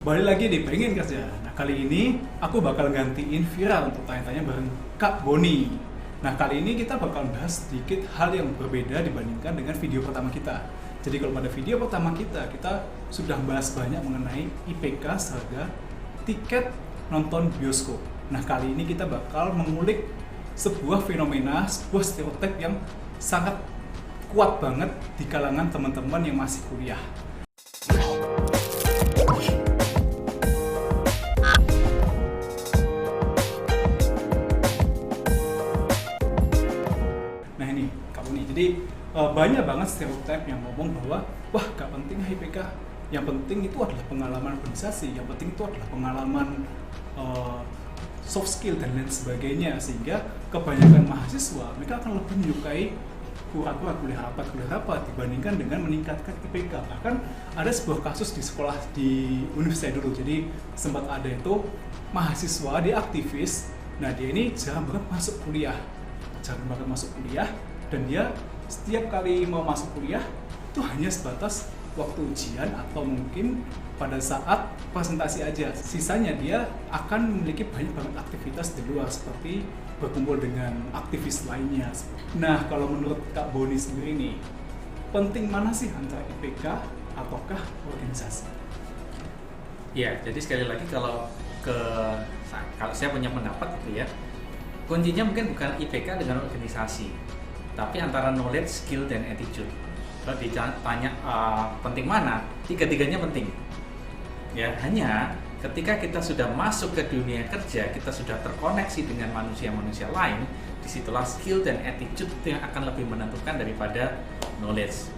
Balik lagi di Pengen Kerja. Nah, kali ini aku bakal gantiin Vira untuk tanya-tanya bareng Kak Boni. Nah, kali ini kita bakal bahas sedikit hal yang berbeda dibandingkan dengan video pertama kita. Jadi kalau pada video pertama kita sudah bahas banyak mengenai IPK seharga tiket nonton bioskop. Nah, kali ini kita bakal mengulik sebuah fenomena, sebuah stereotip yang sangat kuat banget di kalangan teman-teman yang masih kuliah. Jadi banyak banget stereotip yang ngomong bahwa wah gak penting IPK, yang penting itu adalah pengalaman organisasi, yang penting itu adalah pengalaman soft skill dan lain sebagainya, sehingga kebanyakan mahasiswa mereka akan lebih menyukai kura-kura kuliah rapat dibandingkan dengan meningkatkan IPK. Bahkan ada sebuah kasus di sekolah di universitas dulu, jadi sempat ada itu mahasiswa, dia aktivis, nah dia ini jarang banget masuk kuliah, dan dia setiap kali mau masuk kuliah itu hanya sebatas waktu ujian atau mungkin pada saat presentasi aja. Sisanya dia akan memiliki banyak banget aktivitas di luar seperti berkumpul dengan aktivis lainnya. Nah, kalau menurut Kak Boni sendiri nih, penting mana sih antara IPK ataukah organisasi? Ya, jadi sekali lagi kalau saya punya pendapat gitu ya, kuncinya mungkin bukan IPK dengan organisasi, tapi antara knowledge, skill, dan attitude. Kalau ditanya penting mana, tiga-tiganya penting. Ya, hanya ketika kita sudah masuk ke dunia kerja, kita sudah terkoneksi dengan manusia-manusia lain, disitulah skill dan attitude itu yang akan lebih menentukan daripada knowledge.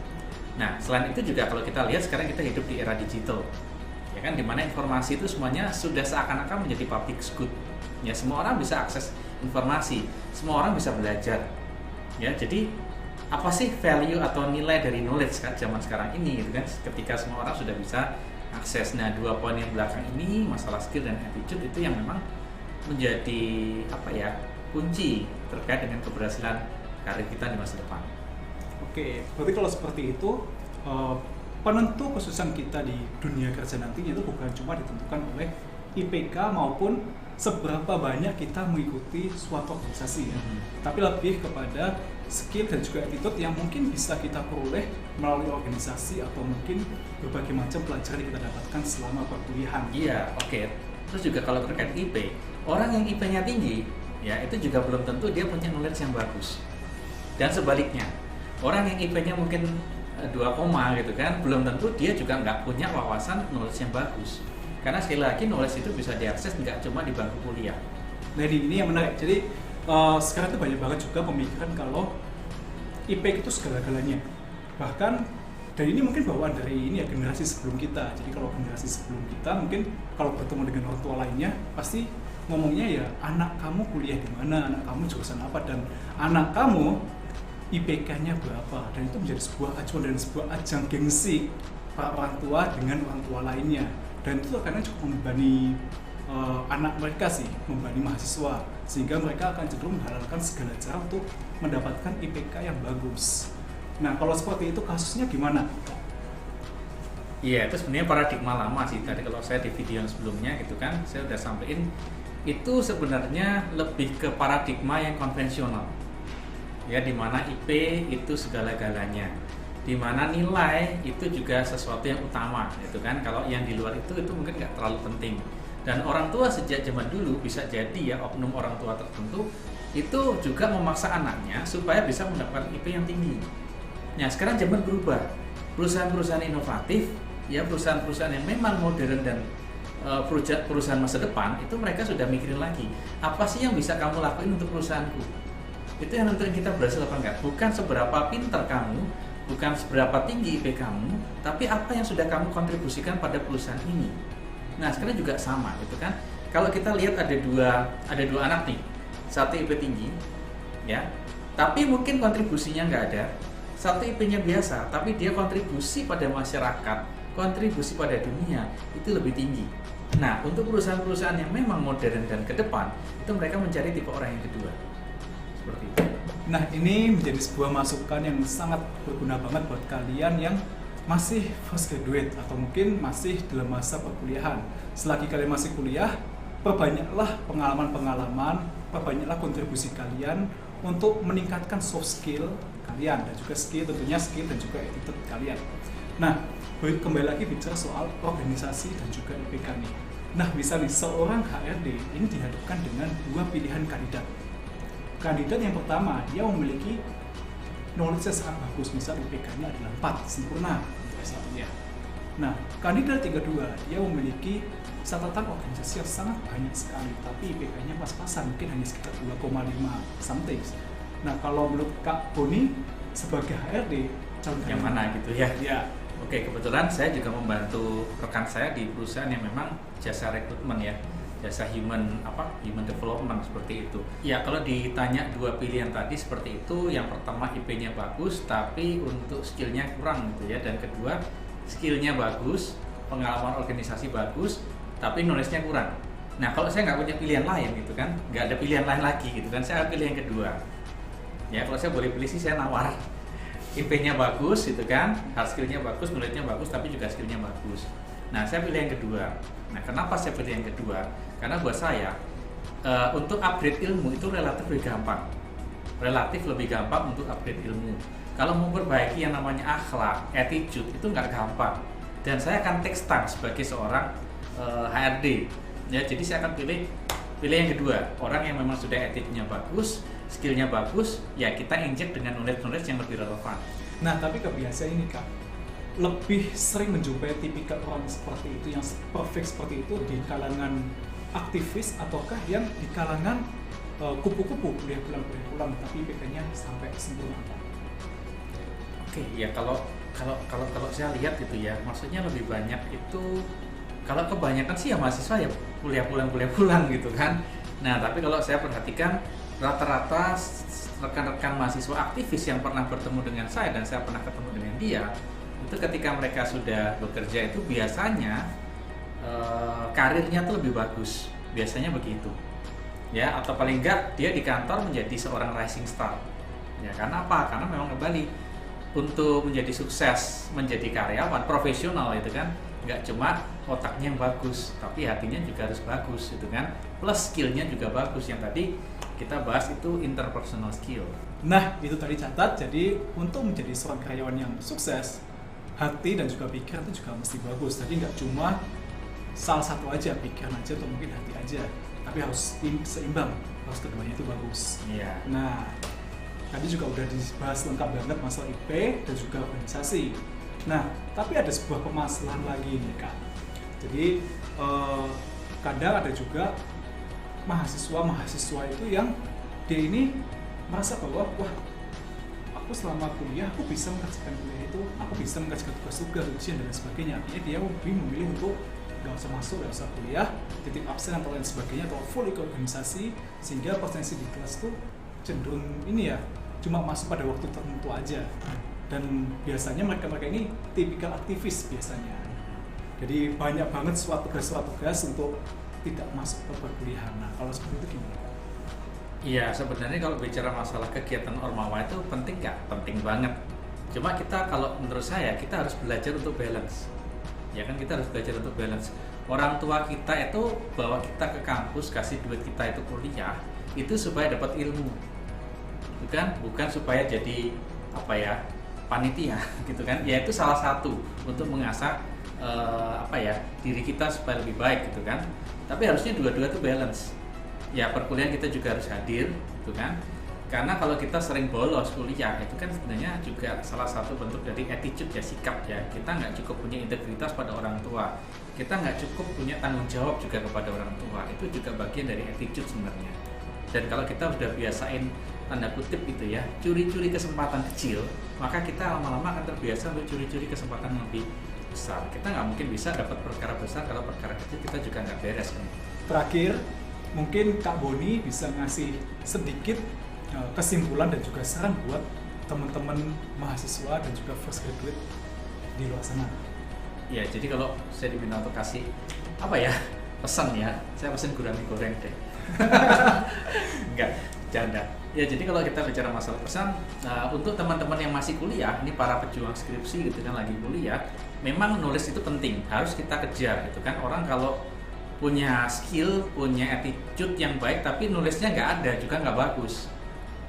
Nah, selain itu juga kalau kita lihat sekarang kita hidup di era digital, ya kan, dimana informasi itu semuanya sudah seakan-akan menjadi public good. Ya, semua orang bisa akses informasi, semua orang bisa belajar. Ya, jadi apa sih value atau nilai dari knowledge kan zaman sekarang ini gitu kan, ketika semua orang sudah bisa akses. Nah, dua poin yang belakang ini, masalah skill dan attitude, itu yang memang menjadi kunci terkait dengan keberhasilan karir kita di masa depan. Oke, berarti kalau seperti itu penentu kesuksesan kita di dunia kerja nantinya itu bukan cuma ditentukan oleh IPK maupun seberapa banyak kita mengikuti suatu organisasi ya, tapi lebih kepada skill dan juga attitude yang mungkin bisa kita peroleh melalui organisasi atau mungkin berbagai macam pelajaran yang kita dapatkan selama perkuliahan. Iya, oke. Terus juga kalau terkait IP, orang yang IP-nya tinggi, ya itu juga belum tentu dia punya knowledge yang bagus. Dan sebaliknya, orang yang IP-nya mungkin 2, gitu kan, belum tentu dia juga nggak punya wawasan knowledge yang bagus. Karena sekali lagi knowledge itu bisa diakses nggak cuma di bangku kuliah. Nah, ini yang menarik. Jadi sekarang itu banyak banget juga pemikiran kalau IPK itu segala-galanya. Bahkan dan ini mungkin bawaan dari generasi sebelum kita. Jadi kalau generasi sebelum kita mungkin kalau bertemu dengan orang tua lainnya pasti ngomongnya ya, anak kamu kuliah di mana, anak kamu jurusan apa, dan anak kamu IPK-nya berapa. Dan itu menjadi sebuah acuan dan sebuah ajang gengsi para orang tua dengan orang tua lainnya. Dan itu karena cukup membebani anak mereka sih, membebani mahasiswa, sehingga mereka akan cenderung menghalalkan segala cara untuk mendapatkan IPK yang bagus. Nah, kalau seperti itu kasusnya gimana? Iya, itu sebenarnya paradigma lama sih. Tadi kalau saya di video yang sebelumnya gitu kan, saya udah sampaikan itu sebenarnya lebih ke paradigma yang konvensional. Ya, di mana IP itu segala-galanya, di mana nilai itu juga sesuatu yang utama, gitu kan. Kalau yang di luar itu mungkin nggak terlalu penting. Dan orang tua sejak zaman dulu bisa jadi ya, oknum orang tua tertentu itu juga memaksa anaknya supaya bisa mendapatkan IP yang tinggi. Nah, sekarang zaman berubah, perusahaan-perusahaan inovatif, ya perusahaan-perusahaan yang memang modern dan perusahaan masa depan, itu mereka sudah mikirin lagi, apa sih yang bisa kamu lakuin untuk perusahaanku. Itu yang nentuin kita berhasil apa enggak, bukan seberapa pintar kamu, bukan seberapa tinggi IP kamu, tapi apa yang sudah kamu kontribusikan pada perusahaan ini. Nah, sekarang juga sama gitu kan. Kalau kita lihat ada dua anak nih, satu IP tinggi ya, tapi mungkin kontribusinya nggak ada. Satu IP-nya biasa, tapi dia kontribusi pada masyarakat, kontribusi pada dunia itu lebih tinggi. Nah, untuk perusahaan-perusahaan yang memang modern dan ke depan, itu mereka mencari tipe orang yang kedua. Seperti itu. Nah, ini menjadi sebuah masukan yang sangat berguna banget buat kalian yang masih fresh graduate atau mungkin masih dalam masa perkuliahan. Selagi kalian masih kuliah, perbanyaklah pengalaman-pengalaman, perbanyaklah kontribusi kalian untuk meningkatkan soft skill kalian dan juga skill dan juga attitude kalian. Nah, kembali lagi bicara soal organisasi dan juga IPK nih. Nah, misalnya seorang HRD ini dihadapkan dengan dua pilihan kandidat. Kandidat yang pertama, dia memiliki knowledge-nya sangat bagus, misal IPK-nya adalah 4, sempurna misalnya. Nah, kandidat yang kedua, dia memiliki catatan organisasi yang sangat banyak sekali, tapi IPK-nya pas-pasan, mungkin hanya sekitar 2,5 something. Nah, kalau menurut Kak Boni sebagai HRD, yang mana gitu ya? Ya. Oke, kebetulan saya juga membantu rekan saya di perusahaan yang memang jasa rekrutmen ya, jasa human development seperti itu. Ya, kalau ditanya dua pilihan tadi seperti itu, yang pertama IP-nya bagus tapi untuk skillnya kurang gitu ya, dan kedua skillnya bagus, pengalaman organisasi bagus tapi knowledge-nya kurang. Nah, kalau saya nggak punya pilihan lain gitu kan, nggak ada pilihan lain lagi gitu kan, saya pilih yang kedua. Ya, kalau saya boleh pilih sih saya nawar IP-nya bagus gitu kan, hard skill-nya bagus, knowledge-nya bagus, tapi juga skill-nya bagus. Nah, saya pilih yang kedua. Nah, kenapa saya pilih yang kedua? Karena buat saya, untuk upgrade ilmu itu relatif lebih gampang. Relatif lebih gampang untuk upgrade ilmu. Kalau memperbaiki yang namanya akhlak, attitude, itu nggak gampang. Dan saya akan take stand sebagai seorang HRD. Ya, jadi saya akan pilih yang kedua. Orang yang memang sudah attitude-nya bagus, skill-nya bagus, ya kita injek dengan knowledge yang lebih relevan. Nah, tapi kebiasaan ini Kak, lebih sering menjumpai tipikal orang seperti itu, yang perfect seperti itu di kalangan aktivis ataukah yang di kalangan kupu-kupu kuliah pulang tapi IPK-nya sampai sempurna? Oke, ya kalau saya lihat gitu ya, maksudnya lebih banyak itu, kalau kebanyakan sih ya mahasiswa ya kuliah pulang gitu kan. Nah, tapi kalau saya perhatikan rata-rata rekan-rekan mahasiswa aktivis yang pernah bertemu dengan saya dan saya pernah ketemu dengan dia, itu ketika mereka sudah bekerja itu biasanya karirnya tuh lebih bagus, biasanya begitu ya, atau paling enggak dia di kantor menjadi seorang rising star ya. Karena apa? Karena memang kembali untuk menjadi sukses, menjadi karyawan profesional itu kan nggak cuma otaknya yang bagus, tapi hatinya juga harus bagus gitu kan, plus skillnya juga bagus, yang tadi kita bahas itu interpersonal skill. Nah, itu tadi catat. Jadi untuk menjadi seorang karyawan yang sukses, hati dan juga pikiran itu juga mesti bagus. Jadi nggak cuma salah satu aja, pikiran aja atau mungkin hati aja, tapi harus seimbang, harus keduanya itu bagus. Iya. Nah, tadi juga udah dibahas lengkap banget masalah IP dan juga organisasi. Nah, tapi ada sebuah permasalahan lagi nih Kak. Jadi kadang ada juga mahasiswa itu yang dia ini merasa bahwa wah, aku selama kuliah aku bisa mengerjakan kuliah itu, aku bisa mengerjakan tugas-tugas, ujian dan sebagainya. Artinya dia lebih memilih untuk nggak usah masuk, nggak usah kuliah, titip absen atau lain sebagainya, atau full ikut organisasi, sehingga persensi di kelas tuh cenderung ini ya, cuma masuk pada waktu tertentu aja. Dan biasanya mereka ini tipikal aktivis biasanya. Jadi banyak banget suatu tugas untuk tidak masuk ke perkuliahan. Nah, kalau seperti itu gimana? Iya, sebenarnya kalau bicara masalah kegiatan ormawa itu penting nggak? Penting banget. Cuma kita, kalau menurut saya, kita harus belajar untuk balance. Ya kan, kita harus belajar untuk balance. Orang tua kita itu bawa kita ke kampus, kasih duit kita itu kuliah, itu supaya dapat ilmu. Bukan supaya jadi panitia gitu kan. Ya itu salah satu untuk mengasah diri kita supaya lebih baik gitu kan. Tapi harusnya dua-dua itu balance. Ya, perkuliahan kita juga harus hadir gitu kan. Karena kalau kita sering bolos kuliah itu kan sebenarnya juga salah satu bentuk dari attitude ya, sikap ya. Kita nggak cukup punya integritas pada orang tua. Kita nggak cukup punya tanggung jawab juga kepada orang tua. Itu juga bagian dari attitude sebenarnya. Dan kalau kita sudah biasain tanda kutip gitu ya, curi-curi kesempatan kecil, maka kita lama-lama akan terbiasa untuk curi-curi kesempatan yang lebih besar. Kita nggak mungkin bisa dapat perkara besar kalau perkara kecil kita juga nggak beres kan. Terakhir, mungkin Kak Boni bisa ngasih sedikit kesimpulan dan juga saran buat teman-teman mahasiswa dan juga fresh graduate di luar sana. Ya, jadi kalau saya diminta untuk kasih pesan ya, saya pesan gurami goreng deh. Enggak, canda. Ya, jadi kalau kita bicara masalah pesan, untuk teman-teman yang masih kuliah, ini para pejuang skripsi gitu kan lagi kuliah, memang nulis itu penting, harus kita kejar gitu kan. Orang kalau punya skill, punya attitude yang baik, tapi nulisnya nggak ada juga nggak bagus.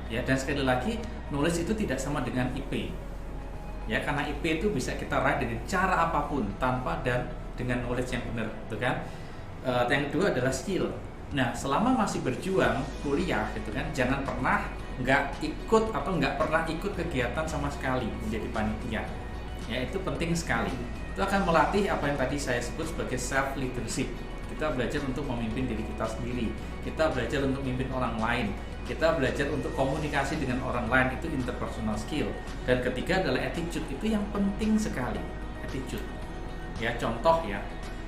Ya, dan sekali lagi nulis itu tidak sama dengan IP. Ya, karena IP itu bisa kita raih dengan cara apapun tanpa dan dengan knowledge yang benar, gitu kan. Yang kedua adalah skill. Nah, selama masih berjuang kuliah gitu kan, jangan pernah nggak ikut atau nggak pernah ikut kegiatan sama sekali menjadi panitia. Ya, itu penting sekali. Itu akan melatih apa yang tadi saya sebut sebagai self leadership. Kita belajar untuk memimpin diri kita sendiri. Kita belajar untuk memimpin orang lain. Kita belajar untuk komunikasi dengan orang lain, itu interpersonal skill. Dan ketiga adalah attitude, itu yang penting sekali. Attitude. Ya, contoh ya.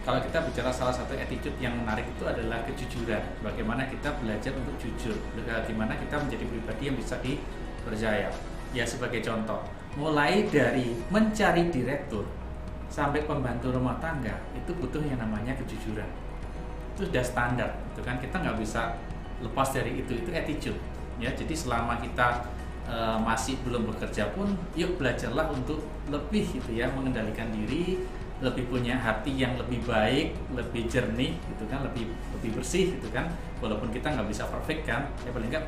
Kalau kita bicara salah satu attitude yang menarik itu adalah kejujuran. Bagaimana kita belajar untuk jujur, bagaimana kita menjadi pribadi yang bisa dipercaya. Ya, sebagai contoh, mulai dari mencari direktur sampai pembantu rumah tangga itu butuh yang namanya kejujuran. Itu sudah standar, itu kan kita nggak bisa lepas dari itu attitude. Ya, jadi selama kita masih belum bekerja pun, yuk belajarlah untuk lebih gitu ya mengendalikan diri, lebih punya hati yang lebih baik, lebih jernih gitu kan, lebih bersih gitu kan. Walaupun kita nggak bisa perfect kan, ya paling nggak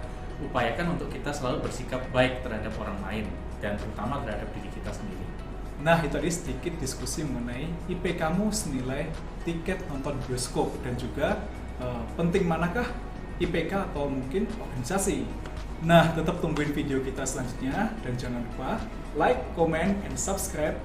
upayakan untuk kita selalu bersikap baik terhadap orang lain dan terutama terhadap diri kita sendiri. Nah, itu tadi sedikit diskusi mengenai IP kamu senilai tiket nonton bioskop dan juga penting manakah IPK atau mungkin organisasi. Nah, tetap tungguin video kita selanjutnya dan jangan lupa like, comment, and subscribe